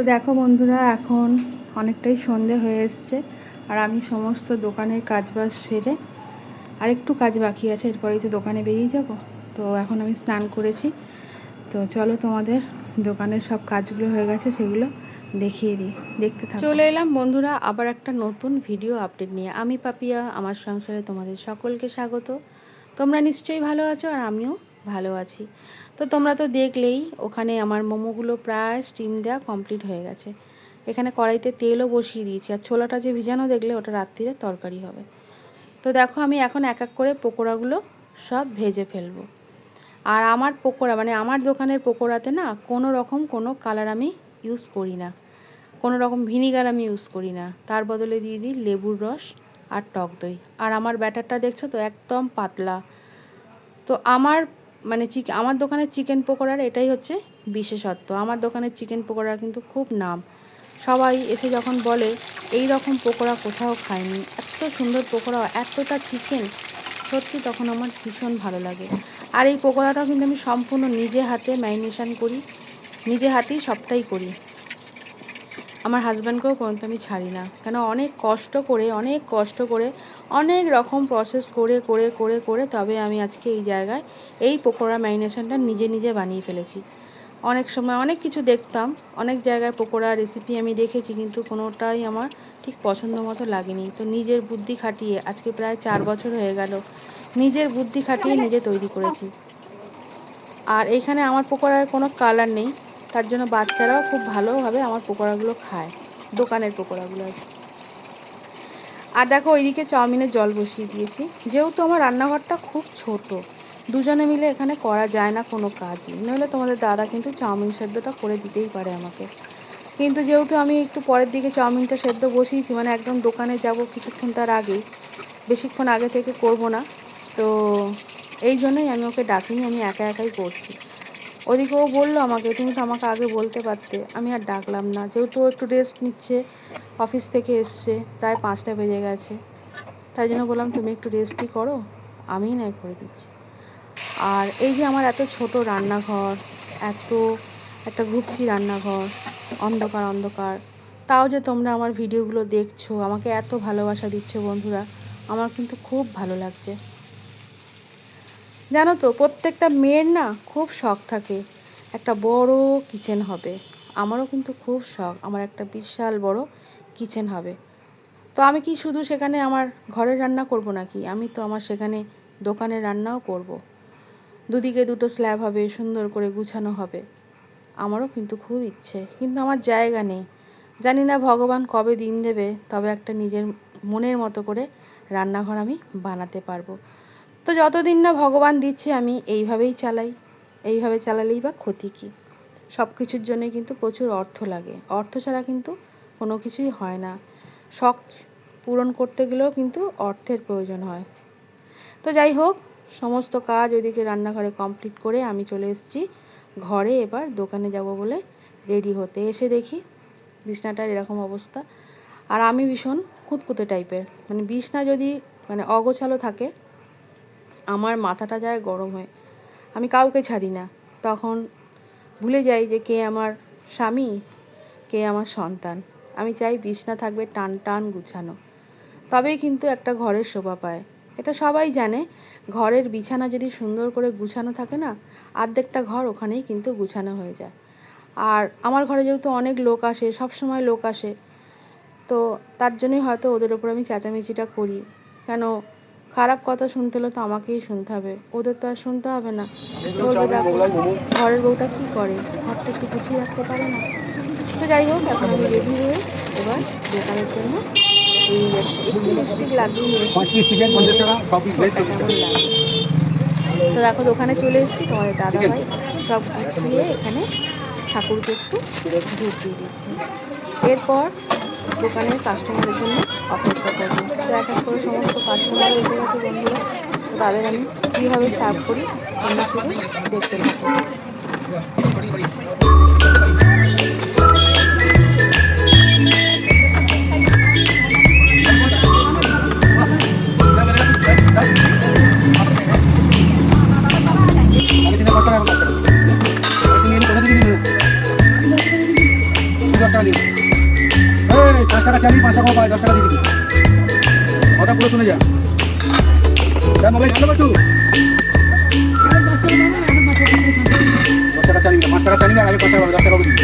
তো দেখো বন্ধুরা, এখন অনেকটাই সন্ধে হয়ে এসছে আর আমি সমস্ত দোকানের কাজবাজ সেরে আর একটু কাজ বাকি আছে, এরপরেই তো দোকানে বেরিয়ে যাব। তো এখন আমি স্নান করেছি, তো চলো তোমাদের দোকানের সব কাজগুলো হয়ে গেছে সেগুলো দেখিয়ে দিই, দেখতে থাকো। চলে এলাম বন্ধুরা আবার একটা নতুন ভিডিও আপডেট নিয়ে। আমি পাপিয়া, আমার সংসারে তোমাদের সকলকে স্বাগত। তোমরা নিশ্চয়ই ভালো আছো আর আমিও ভালো আছি। তো তোমরা তো দেখলেই ওখানে আমার মোমোগুলো প্রায় স্টিম দেওয়া কমপ্লিট হয়ে গেছে। এখানে কড়াইতে তেলও বসিয়ে দিয়েছি, আর ছোলাটা যে ভিজানো দেখলে ওটা রাত্রিরে তরকারি হবে। তো দেখো আমি এখন এক এক করে পকোড়াগুলো সব ভেজে ফেলবো। আর আমার পকোড়া মানে আমার দোকানের পকোড়াতে না কোনো রকম কোনো কালার আমি ইউজ করি না, কোনো রকম ভিনিগার আমি ইউজ করি না, তার বদলে দিয়ে দিই লেবুর রস আর টক দই। আর আমার ব্যাটারটা দেখছো তো একদম পাতলা। তো আমার মানে আমার দোকানের চিকেন পকোড়ার এটাই হচ্ছে বিশেষত্ব। আমার দোকানের চিকেন পকোড়ার কিন্তু খুব নাম, সবাই এসে যখন বলে এই রকম পকোড়া কোথাও খায়নি, এত সুন্দর পকোড়া, এতটা চিকেন, সত্যি তখন আমার ভীষণ ভালো লাগে। আর এই পকোড়াটাও কিন্তু আমি সম্পূর্ণ নিজে হাতে ম্যারিনেশন করি, নিজে হাতেই সবটাই করি। আমার হাজব্যান্ডকেও পর্যন্ত আমি ছাড়ি না, কেন অনেক কষ্ট করে অনেক রকম প্রসেস করে করে করে করে তবে আমি আজকে এই জায়গায় এই পকোড়া ম্যারিনেশনটা নিজে নিজে বানিয়ে ফেলেছি। অনেক সময় অনেক কিছু দেখতাম, অনেক জায়গায় পকোড়া রেসিপি আমি দেখেছি, কিন্তু কোনোটাই আমার ঠিক পছন্দ মতো লাগেনি। তো নিজের বুদ্ধি খাটিয়ে আজকে প্রায় 4 বছর হয়ে গেল নিজের বুদ্ধি খাটিয়ে নিজে তৈরি করেছি। আর এইখানে আমার পকোড়ার কোনো কালার নেই, তার জন্য বাচ্চারাও খুব ভালোভাবে আমার পকোড়াগুলো খায়, দোকানের পকোড়াগুলো। আর দেখো ওইদিকে চাউমিনের জল বসিয়ে দিয়েছি। যেহেতু আমার রান্নাঘরটা খুব ছোট, দুজনে মিলে এখানে করা যায় না কোনো কাজই, নইলে তোমাদের দাদা কিন্তু চাউমিন সেদ্ধটা করে দিতেই পারে আমাকে। কিন্তু যেহেতু আমি একটু পরের দিকে চাউমিনটা সেদ্ধ বসিয়েছি, মানে একদম দোকানে যাব কিছুক্ষণ তার আগেই, বেশিক্ষণ আগে থেকে করব না, তো এই জন্যই আমি ওকে ডাকিনি, আমি একা একাই করছি। ওদিকে ও বললো আমাকে, তুমি তো আমাকে আগে বলতে পারতে। আমি আর ডাকলাম না, যেহেতু ও একটু রেস্ট নিচ্ছে, অফিস থেকে এসছে, প্রায় 5টা বেজে গেছে, তাই জন্য বললাম তুমি একটু রেস্টই করো, আমিই নয় করে দিচ্ছি। আর এই যে আমার এত ছোট রান্নাঘর, এত একটা ঘুপচি রান্নাঘর, অন্ধকার অন্ধকার, তাও যে তোমরা আমার ভিডিওগুলো দেখছো, আমাকে এত ভালোবাসা দিচ্ছ বন্ধুরা, আমার কিন্তু খুব ভালো লাগছে। জানো তো প্রত্যেকটা মেয়ের না খুব শখ থাকে একটা বড় কিচেন হবে। আমারও কিন্তু খুব শখ আমার একটা বিশাল বড় কিচেন হবে। তো আমি কি শুধু সেখানে আমার ঘরের রান্না করব নাকি, আমি তো আমার সেখানে দোকানের রান্নাও করব। দুদিকে দুটো স্ল্যাব হবে, সুন্দর করে গুছানো হবে। আমারও কিন্তু খুব ইচ্ছে, কিন্তু আমার জায়গা নেই। জানি না ভগবান কবে দিন দেবে, তবে একটা নিজের মনের মতো করে রান্নাঘর আমি বানাতে পারবো। তো যতদিন না ভগবান দিচ্ছে আমি এইভাবেই চালাই। এইভাবে চালালেই বা ক্ষতি কী? সব কিছুর জন্যে কিন্তু প্রচুর অর্থ লাগে, অর্থ ছাড়া কিন্তু কোনো কিছুই হয় না। শখ পূরণ করতে গেলেও কিন্তু অর্থের প্রয়োজন হয়। তো যাই হোক, সমস্ত কাজ ওইদিকে রান্নাঘরে কমপ্লিট করে আমি চলে এসেছি ঘরে। এবার দোকানে যাব বলে রেডি হতে, এসে দেখি বিছনাটার এরকম অবস্থা। আর আমি ভীষণ খুঁতখুঁতে টাইপের, মানে বিছনা যদি মানে অগোছালো থাকে আমার মাথাটা যায় গরম হয়ে, আমি কাউকে ছাড়ি না। তখন ভুলে যাই যে কে আমার স্বামী, কে আমার সন্তান। আমি চাই বিছনা থাকবে টান টান গুছানো, তবেই কিন্তু একটা ঘরের শোভা পায়। এটা সবাই জানে, ঘরের বিছানা যদি সুন্দর করে গুছানো থাকে না, অর্ধেকটা ঘর ওখানেই কিন্তু গুছানো হয়ে যায়। আর আমার ঘরে যেহেতু অনেক লোক আসে, সব সময় লোক আসে, তো তার জন্যই হয়তো ওদের ওপর আমি চেঁচামেচিটা করি। কেন, খারাপ কথা শুনতে হলে তো আমাকেই শুনতে হবে, ওদের তো আর শুনতে হবে না। বলবে দেখো ঘরের বউটা কী করে, ঘরটা একটু গুছিয়ে রাখতে পারে না। তো যাই হোক, এখন আমি রেডি হয়ে এবার দোকানের জন্য বেরিয়ে যাচ্ছি। একটু লিপস্টিক লাগিয়ে নিয়েছি, কেমন লাগে। তো দেখো দোকানে চলে এসেছি, তোমাদের দাদাভাই সব গুছিয়ে এখানে ঠাকুরকে একটু ধূপ দিয়ে দিচ্ছে। এরপর দোকানের কাস্টমারের জন্য অপেক্ষা করবো। তো এক এক করে সমস্ত কাস্টমার এসে গেছে বন্ধুরা, তো তাদের আমি কীভাবে সার্ভ করি তোমরা শুধু দেখতে থাকো। টাকা নিয়ে 5 টাকা চালি 5 টাকা পাই 10 টাকা দিয়ে দিবি কথা পুরো শুনে যা মোবাইল চালাবো একটু 10 টাকা চালি 5 টাকা চালি আগে 5 টাকা 10 টাকা দিবি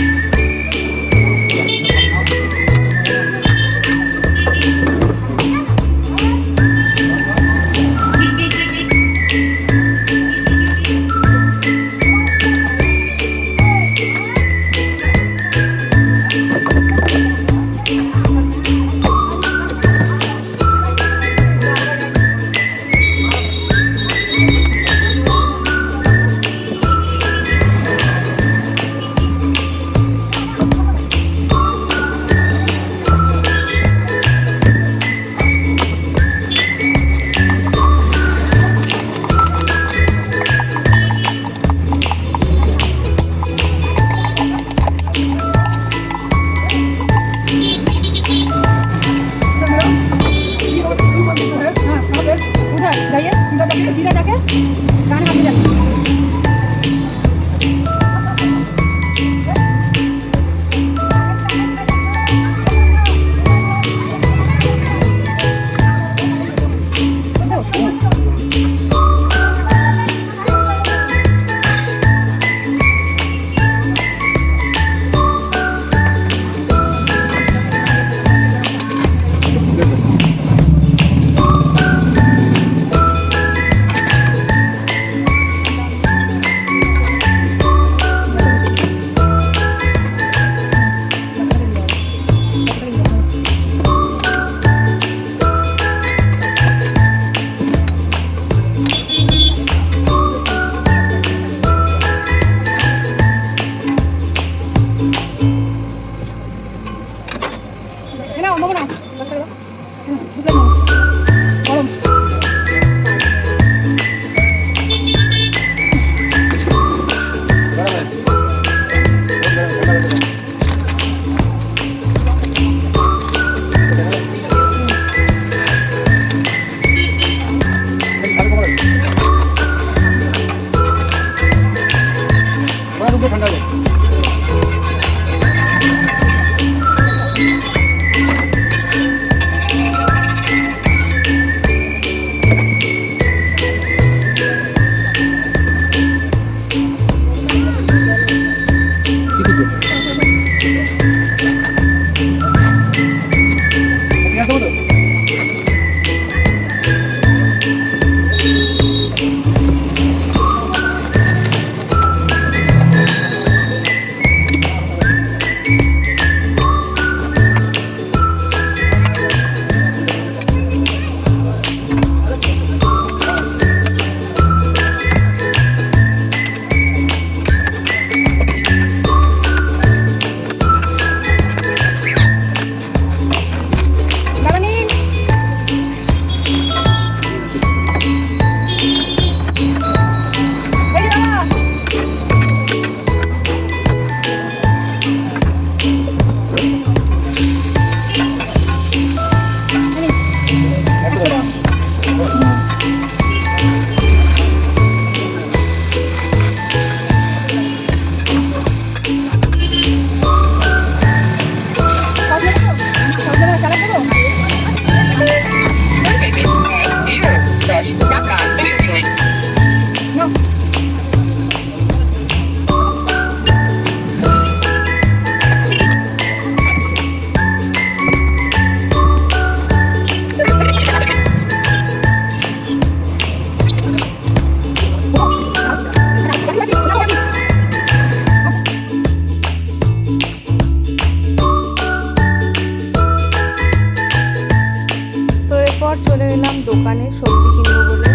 দোকানে সবজি কিনবো বলে,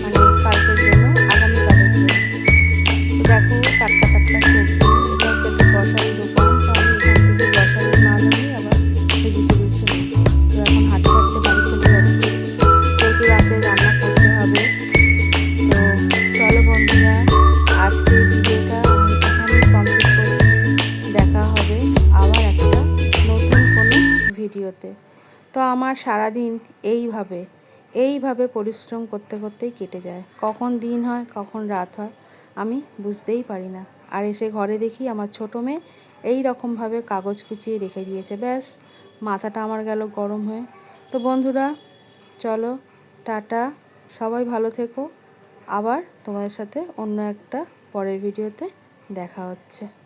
মানে কালকের জন্য, আগামীকালের জন্য। দেখো টাটকা টাটকা সবজি। এটা হচ্ছে একটা গ্রসারি দোকান, তো আমি এখান থেকে গ্রসারি মাল আনি, আবার ভেজিটেবলস নিই। তো এখন হাঁটতে হাঁটতে বাড়ি চলে যাচ্ছি, যেহেতু রাতে রান্না করতে হবে। তো চলো বন্ধুরা, আজকের ভিডিওটা আমি এখানেই কমপ্লিট করছি। দেখা হবে আবার একটা নতুন কোনো ভিডিওতে। তো আমার সারাদিন এইভাবে পরিশ্রম করতে করতেই কেটে যায়। কখন দিন হয় কখন রাত হয় আমি বুঝতেই পারি না। আর এসে ঘরে দেখি আমার ছোটো মেয়ে এই রকমভাবে কাগজ কুচিয়ে রেখে দিয়েছে। ব্যাস মাথাটা আমার গেল গরম হয়ে। তো বন্ধুরা চলো টাটা, সবাই ভালো থেকো। আবার তোমাদের সাথে অন্য একটা পরের ভিডিওতে দেখা হচ্ছে।